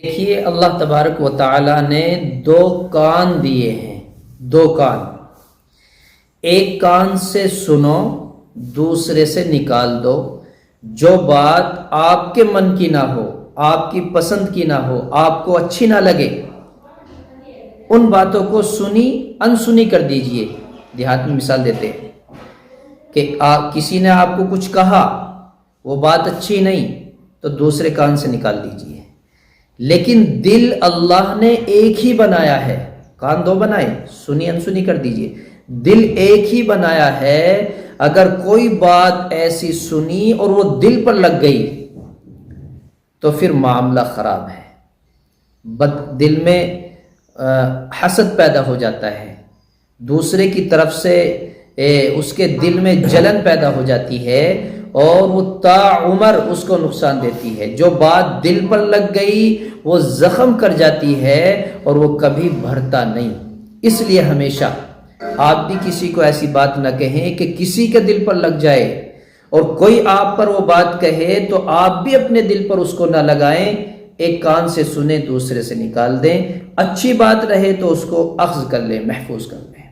دیکھیے اللہ تبارک و تعالی نے دو کان دیے ہیں، دو کان، ایک کان سے سنو، دوسرے سے نکال دو۔ جو بات آپ کے من کی نہ ہو، آپ کی پسند کی نہ ہو، آپ کو اچھی نہ لگے، ان باتوں کو سنی انسنی کر دیجئے۔ دیہات میں مثال دیتے ہیں کہ کسی نے آپ کو کچھ کہا، وہ بات اچھی نہیں تو دوسرے کان سے نکال دیجئے۔ لیکن دل اللہ نے ایک ہی بنایا ہے، کان دو بنائے، سنی انسنی کر دیجئے۔ دل ایک ہی بنایا ہے، اگر کوئی بات ایسی سنی اور وہ دل پر لگ گئی تو پھر معاملہ خراب ہے، دل میں حسد پیدا ہو جاتا ہے، دوسرے کی طرف سے اس کے دل میں جلن پیدا ہو جاتی ہے اور وہ تا عمر اس کو نقصان دیتی ہے۔ جو بات دل پر لگ گئی وہ زخم کر جاتی ہے اور وہ کبھی بھرتا نہیں۔ اس لیے ہمیشہ آپ بھی کسی کو ایسی بات نہ کہیں کہ کسی کے دل پر لگ جائے، اور کوئی آپ پر وہ بات کہے تو آپ بھی اپنے دل پر اس کو نہ لگائیں، ایک کان سے سنیں، دوسرے سے نکال دیں۔ اچھی بات رہے تو اس کو اخذ کر لیں، محفوظ کر لیں۔